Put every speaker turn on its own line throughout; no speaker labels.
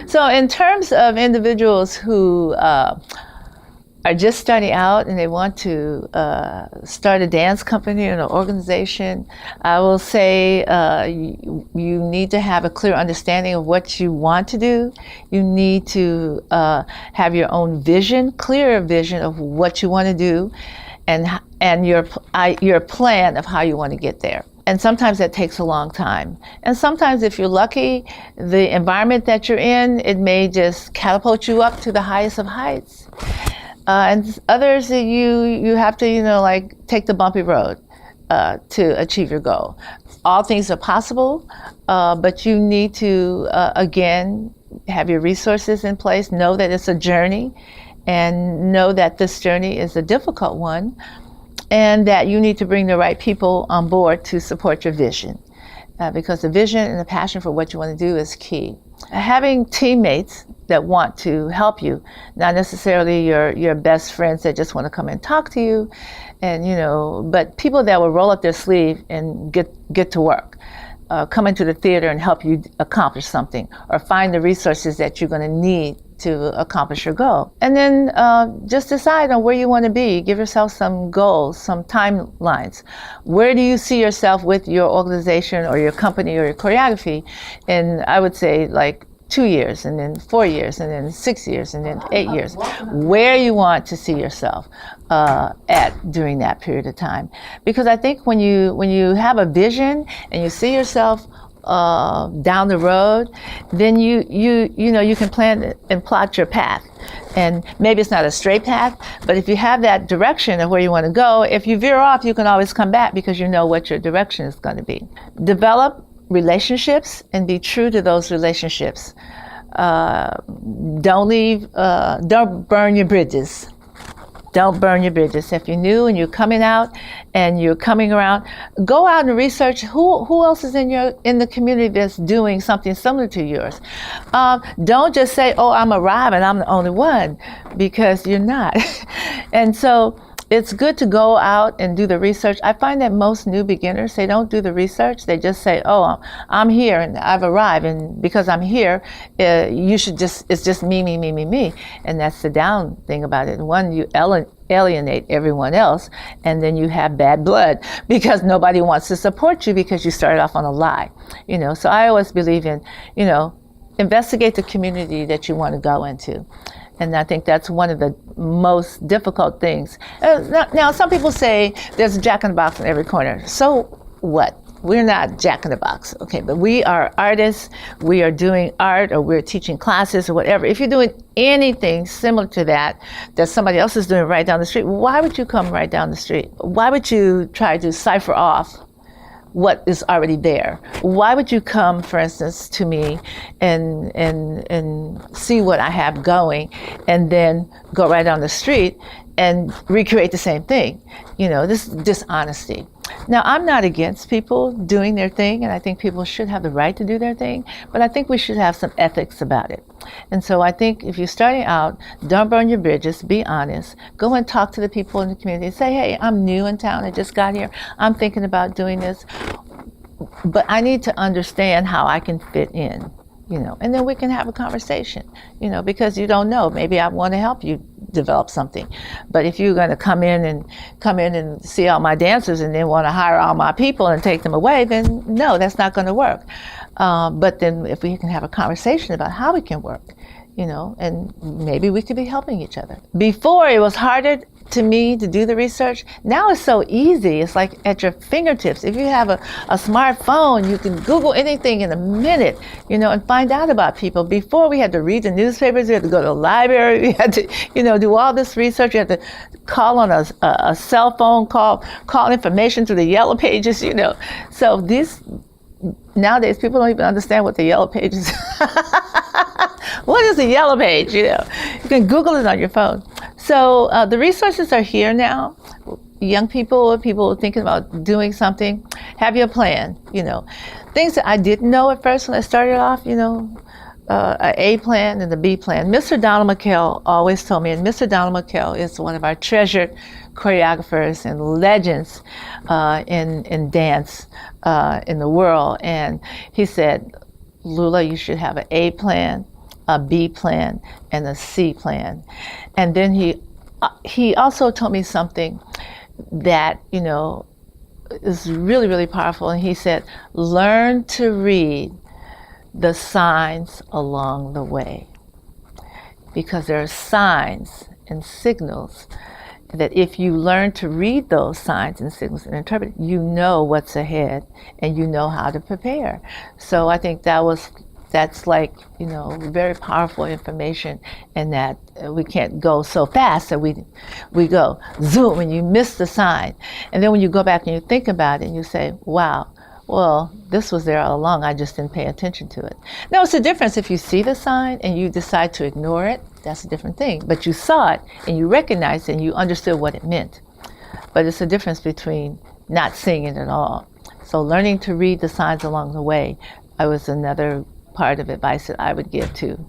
So in terms of individuals who are just starting out and they want to start a dance company or an organization, I will say you need to have a clear understanding of what you want to do. You need to have your own vision, clear vision of what you want to do, and your plan of how you want to get there. And sometimes that takes a long time. And sometimes if you're lucky, the environment that you're in, it may just catapult you up to the highest of heights. And others that you have to, like take the bumpy road to achieve your goal. All things are possible, but you need to, again, have your resources in place, know that it's a journey, and know that this journey is a difficult one, and that you need to bring the right people on board to support your vision. Because the vision and the passion for what you want to do is key. Having teammates that want to help you, not necessarily your best friends that just want to come and talk to you, and but people that will roll up their sleeve and get to work. Come into the theater and help you accomplish something, or find the resources that you're going to need to accomplish your goal. And then just decide on where you want to be. Give yourself some goals, some timelines. Where do you see yourself with your organization or your company or your choreography? And I would say like 2 years, and then 4 years, and then 6 years, and then 8 years. Where you want to see yourself at during that period of time. Because I think when you have a vision and you see yourself down the road, then you can plan and plot your path. And maybe it's not a straight path, but if you have that direction of where you want to go, if you veer off, you can always come back because you know what your direction is going to be. Develop relationships and be true to those relationships. Don't burn your bridges. Don't burn your bridges. If you're new and you're coming out and you're coming around, go out and research who else is in the community that's doing something similar to yours. Don't just say, oh, I'm arrived and I'm the only one, because you're not. And so it's good to go out and do the research. I find that most new beginners, they don't do the research. They just say, oh, I'm here and I've arrived, and because I'm here, it's just me. And that's the down thing about it. One, you alienate everyone else, and then you have bad blood because nobody wants to support you because you started off on a lie. So I always believe in, investigate the community that you want to go into. And I think that's one of the most difficult things. Now, some people say there's a Jack in the Box in every corner. So what? We're not Jack in the Box, okay? But we are artists. We are doing art, or we're teaching classes or whatever. If you're doing anything similar to that somebody else is doing right down the street, why would you come right down the street? Why would you try to cipher off what is already there? Why would you come, for instance, to me and see what I have going, and then go right down the street and recreate the same thing? This is dishonesty. Now, I'm not against people doing their thing, and I think people should have the right to do their thing, but I think we should have some ethics about it. And so I think if you're starting out, don't burn your bridges, be honest. Go and talk to the people in the community. Say, hey, I'm new in town, I just got here. I'm thinking about doing this, but I need to understand how I can fit in, and then we can have a conversation, because you don't know. Maybe I want to help you develop something. But if you're going to come in and see all my dancers and then want to hire all my people and take them away, then no, that's not going to work. But then if we can have a conversation about how we can work, and maybe we could be helping each other. Before, it was harder to me to do the research. Now it's so easy. It's like at your fingertips. If you have a smartphone, you can Google anything in a minute, and find out about people. Before, we had to read the newspapers, we had to go to the library, we had to, do all this research. You had to call on a cell phone, call information through the yellow pages, So nowadays, people don't even understand what the yellow page is. What is a yellow page? You can Google it on your phone. So the resources are here now. Young people thinking about doing something, have your plan. Things that I didn't know at first when I started off. A A plan and the B plan. Mr. Donald McHale always told me, and Mr. Donald McHale is one of our treasured choreographers and legends in dance in the world. And he said, Lula, you should have an A plan, a B plan, and a C plan. And then he also told me something that, you know, is really, really powerful. And he said, learn to read the signs along the way. Because there are signs and signals that if you learn to read those signs and signals and interpret, you know what's ahead and you know how to prepare. So I think that's like, you know, very powerful information, and that we can't go so fast that we go zoom and you miss the sign. And then when you go back and you think about it and you say, wow, well, this was there all along, I just didn't pay attention to it. Now, it's a difference if you see the sign and you decide to ignore it, that's a different thing. But you saw it and you recognized it and you understood what it meant. But it's a difference between not seeing it at all. So learning to read the signs along the way was another part of advice that I would give to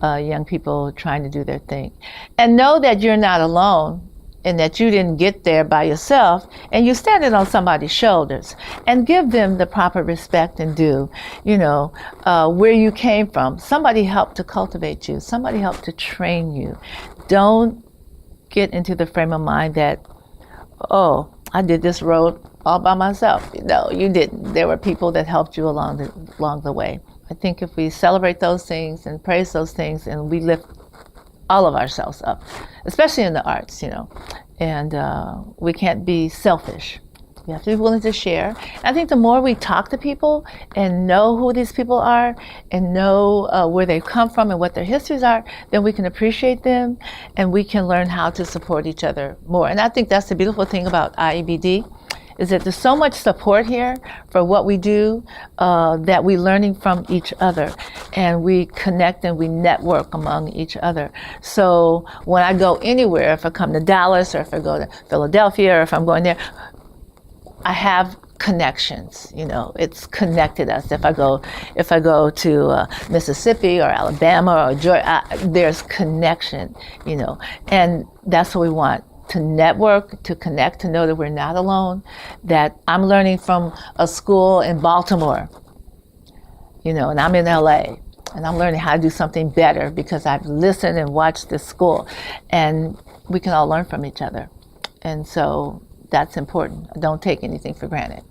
young people trying to do their thing. And know that you're not alone, and that you didn't get there by yourself, and you're standing on somebody's shoulders, and give them the proper respect and due, you know, where you came from. Somebody helped to cultivate you. Somebody helped to train you. Don't get into the frame of mind that, oh, I did this road all by myself. No, you didn't. There were people that helped you along the way. I think if we celebrate those things and praise those things, and we lift all of ourselves up, especially in the arts, you know, and we can't be selfish. We have to be willing to share. I think the more we talk to people and know who these people are and know where they've come from and what their histories are, then we can appreciate them and we can learn how to support each other more. And I think that's the beautiful thing about IEBD, is that there's so much support here for what we do, that we're learning from each other, and we connect and we network among each other. So when I go anywhere, if I come to Dallas or if I go to Philadelphia or if I'm going there, I have connections, you know, it's connected us. If I go to Mississippi or Alabama or Georgia, there's connection, you know, and that's what we want. To network, to connect, to know that we're not alone, that I'm learning from a school in Baltimore, you know, and I'm in LA, and I'm learning how to do something better because I've listened and watched this school, and we can all learn from each other. And so that's important. Don't take anything for granted.